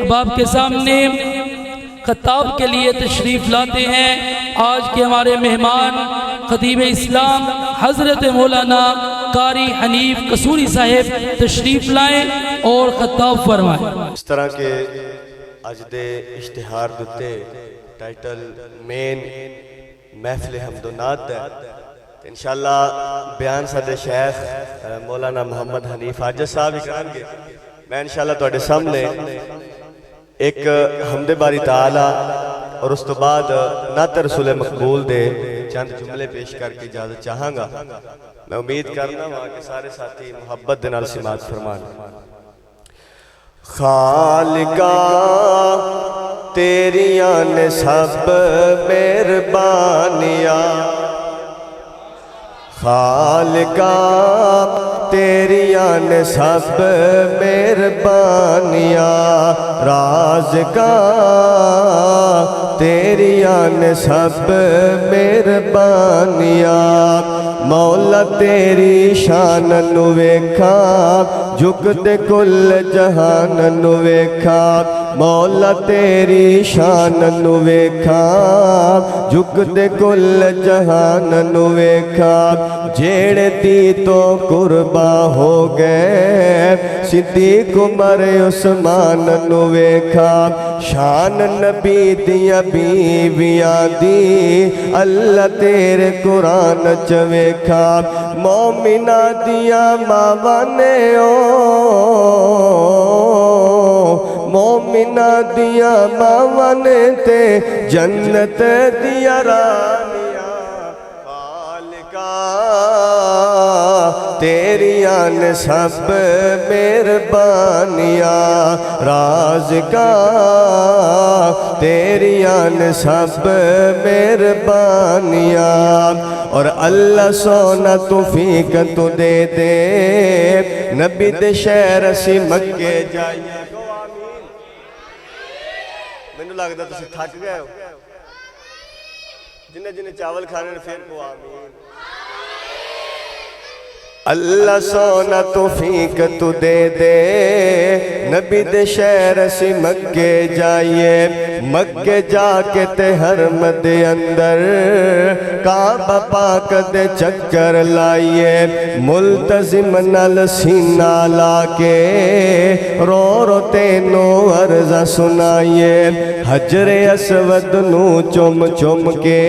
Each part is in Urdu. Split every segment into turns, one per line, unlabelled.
باپ کے سامنے خطاب کے لیے تشریف لاتے ہیں آج کے ہمارے مہمان خطیب اسلام حضرت مولانا قاری حنیف قصوری صاحب تشریف لائیں اور خطاب فرمائیں۔
اس طرح کے اج دے اشتہار دتے ٹائٹل مین محفل حمد و نعت ہے انشاءاللہ بیان سادے شیخ مولانا محمد حنیف حاجت صاحب ہی کریں گے۔ میں انشاءاللہ تواڈے سامنے ایک حمد باری تعالی اور اس تو بعد نعت رسول مقبول دے چند جملے پیش کر کے اجازت چاہاں گا۔ میں امید کرنا ہوں کہ سارے ساتھی محبت دے نال سماعت فرمان۔ خالقہ تیریاں نے سب مہربانیاں، خالقہ تیریاں نے سب مہربانیاں، رازقاں تیریاں نے سب مہربانیاں، مولا تیری شان نو ویکھا جھک دے کل جہان نو ویکھا، مولا تیری شان نو ویکھا جھک دے کل جہان نو ویکھا، جیڑے دی تو قربا ہو گئے صدیق عمر عثمان نو ویکھا، شان نبی دیا بیویاں دی اللہ تیرے قرآن چ ویکھا، مومنہ دیا ماواں نے مومنہ دیا ماواں نے تے جنت دیا رانیاں، خالقہ تیریاں نے سب مہربانیاں، رازقاں تیریاں نے سب مہربانیاں، اور اللہ سونا توفیق تو دے دے نبی دے شہر اسی مکے جائیے۔ مینوں لگدا تسی تھک گئے ہو، جنہیں چاول کھانے نے پھر کو آمین۔ اللہ سونا توفیق تو دے دے نبی دے شہر اسی مکے جائیے، مکے جا کے تے حرم دے اندر کعبہ پاک دے چکر لائیے، ملتزم نال سینہ لا کے رو رو تینوں عرضہ سنائیے، حجر اسود نو چم چم کے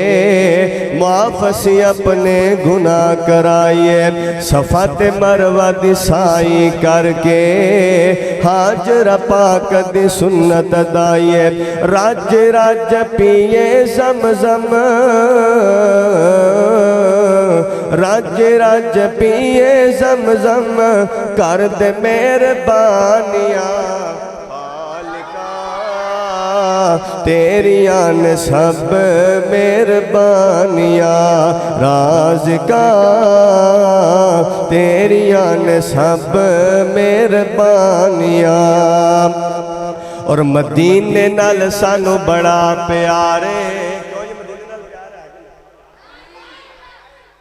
معاف سی اپنے گناہ کرائیے، صفات مروہ دی سائی کر کے حاجر پاک دی سنت دائیے، راج راج پیے زمزم راج راج پیے زمزم کر دے مہربانیاں، تیریاں نے سب مہربانیاں، رازقاں تیریاں نے سب مہربانیاں، اور مدینے نال سانو بڑا پیارے،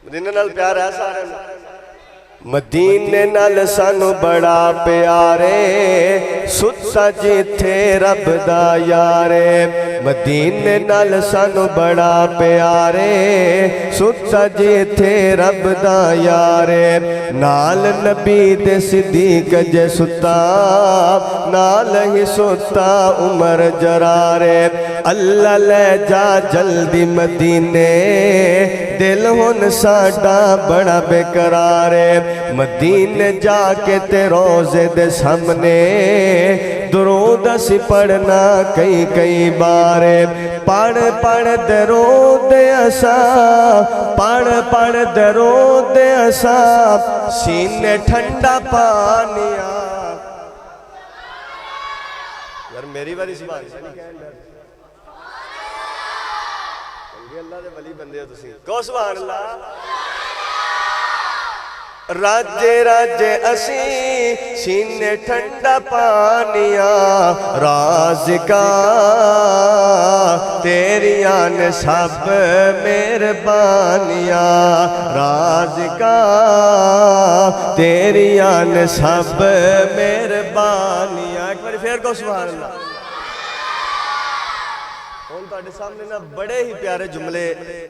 مدینے نال پیار ہے سارے، مدینے نال سانو بڑا پیارے ستا جیتھے رب دا یارے، مدینے نال سانو بڑا پیارے ستا جیتھے رب دا یارے، نال نبی دے صدیق جے ستا نال ہی ستا عمر جرارے، اللہ لے جا جلدی مدینے دل ہن ساڈا بڑا بے قرارے، مدینے جا کے تے روزے دے سامنے درود اسی پڑھنا کئی کئی بارے، پڑھ پڑھ درود اسا پڑھ پڑھ درود اسا سینے ٹھنڈا پانیاں، یار میری باری سبحان اللہ دے ولی بندے ہو تسی، کہو سبحان اللہ۔ راجے راجے اسی سینے ٹھنڈا پانیاں، رازقاں تیریاں نے سب مہربانیاں، رازقاں تیریاں نے سب مہربانیاں، ایک بار پھر کو سبحان اللہ۔ ہوں تواڈے سامنے نا بڑے ہی پیارے جملے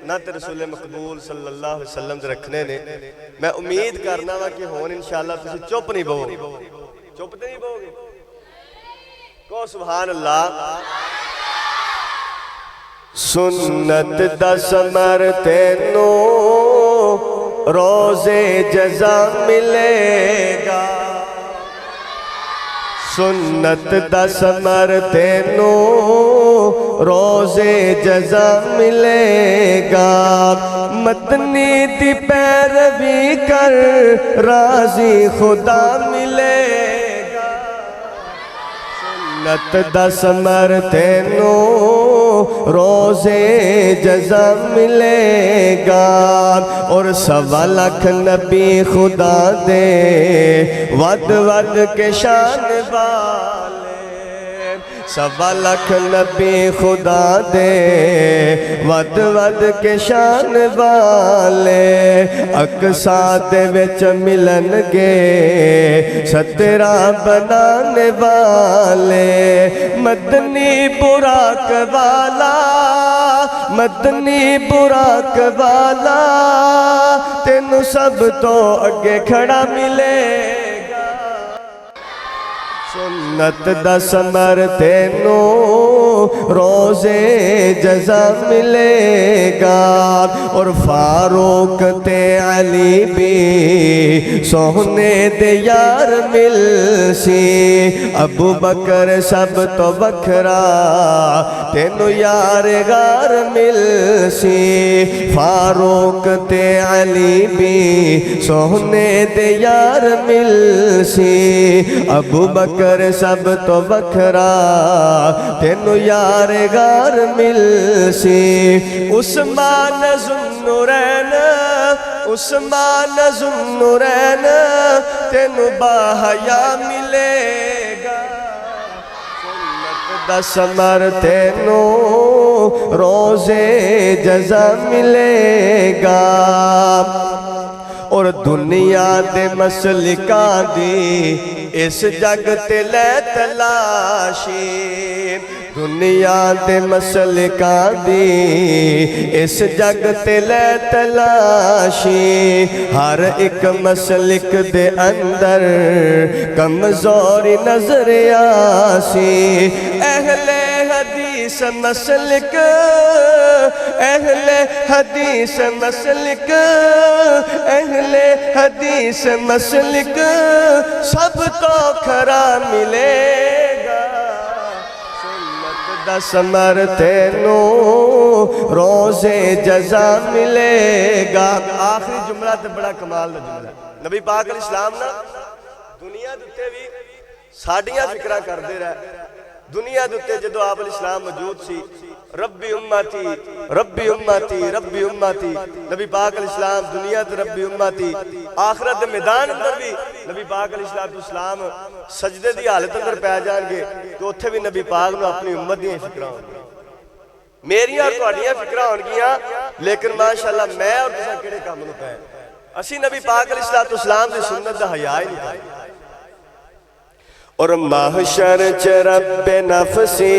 نعت رسول مقبول صلی اللہ علیہ وسلم دے رکھنے نے. میں امید کرنا وا کہ ہون انشاءاللہ تسی چپ نہیں بہو گے. چپ تے نہیں بہو گے؟ کو سبحان اللہ. سنت دا ثمر تینوں روزے جزا ملے گا. سنت دا ثمر تینوں روزے جزا ملے گا. مدنی دی پیروی کر راضی خدا ملے گا. سنت دا ثمر تینوں روزے جزا ملے گا. اور 1.25 لاکھ نبی خدا دے ود ود کے شان والے. 1.25 لاکھ نبی خدا دے ود ود کے شان والے. اقصا دے وچ ملن گے 17 بنانے والے. مدنی براق والا مدنی براق والا تینوں سب تو اگے کھڑا ملے گا. سنت دا ثمر تینوں روزے جزا ملے گا. اور فاروق تے علی بھی سونے دے یار مل سی. ابو بکر سب تو وکھرا تینوں یار غار مل سی. فاروق تے علی بھی سونے دے یار مل سی. ابو بکر سب تو وکھرا تینوں یار غار مل سی. عثمان ذوالنورین عثمان ذوالنورین تینوں باحیا ملے گا. سنت دا ثمر تینوں روزے جزا ملے گا. اور دنیا دے مسلکاں دی اس جگ تے لے تلاشی. دنیا دے مسلکاں دی اس جگ تے لے تلاشی. ہر ایک مسلک دے اندر کمزوری نظر آسی. اہل حدیث مسلک اہل حدیث مسلک اہل حدیث مسلک سب تو کھرا ملے گا. سنت دا ثمر تینوں روزے جزا ملے گا. آخری جملہ تے بڑا کمال دا جملہ. نبی پاک علیہ السلام نا دنیا دے بھی ساڈیاں فکرہ کر دے رہے. دنیا دے جدو آپ علیہ السلام موجود سی ربی امتی ربی امتی ربی امتی. نبی پاک علیہ السلام دنیا تے ربی امتی. آخرت دے میدان اندر بھی نبی پاک علیہ السلام سجدے دی حالت اندر پہ جان گے تو اتھے بھی نبی پاک نو اپنی امت دیاں فکرہ ہوں گی. میریاں اور تواڈیاں فکرہ ہوں گیاں لیکن ماشاءاللہ میں اور تساں کیڑے کام نو پے اسی نبی پاک علیہ السلام دی سنت دا حیا ہی نہیں. اور محشر چ رب نفسی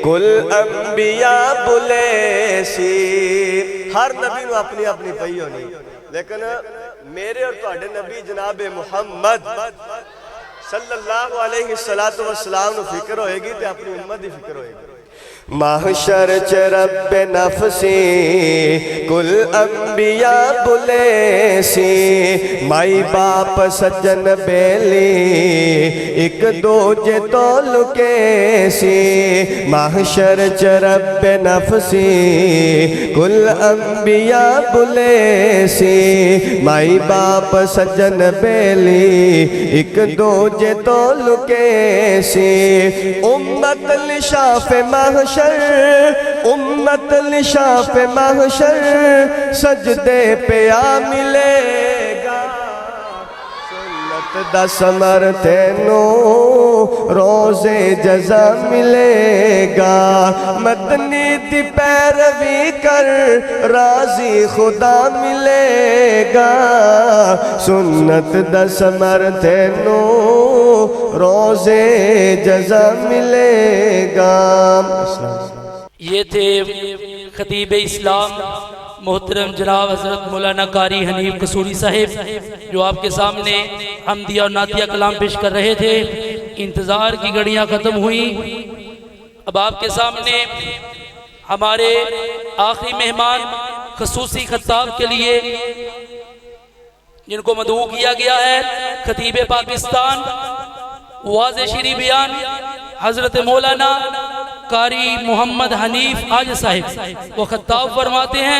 کل انبیاء بلے سی. ہر نبی نو اپنی اپنی پئی ہونی لیکن میرے اور تواڈے نبی جناب محمد صلی اللہ علیہ وسلم نو فکر ہوئے گی تے اپنی امت دی فکر ہوئے گی. محشر چ رب نفسی کل انبیاء بلے سی. مائی باپ سجن بیلی ایک دوجے تو لکے سی. محشر چ رب نفسی کل انبیاء بلے سی. مائی باپ سجن بیلی ایک دوجے تو لکے سی. امت لشاف محشر امت لشاف محشر سجدے پہ آ ملے گا. سنت دا ثمر تینوں روزے جزا ملے گا. مدنی دی پیروی کر راضی خدا ملے گا. سنت دا ثمر تینوں روزے جزا ملے گا.
یہ تھے خطیب اسلام محترم جناب حضرت مولانا قاری حنیف قصوری صاحب، جو آپ کے سامنے حمدیہ اور نعتیہ کلام پیش کر رہے تھے۔ انتظار کی گھڑیاں ختم ہوئیں، اب آپ کے سامنے ہمارے آخری مہمان خصوصی خطاب کے لیے جن کو مدعو کیا گیا ہے، خطیب پاکستان واضح شیریں بیان حضرت مولانا قاری محمد حنیف آج صاحب، وہ خطاب فرماتے ہیں۔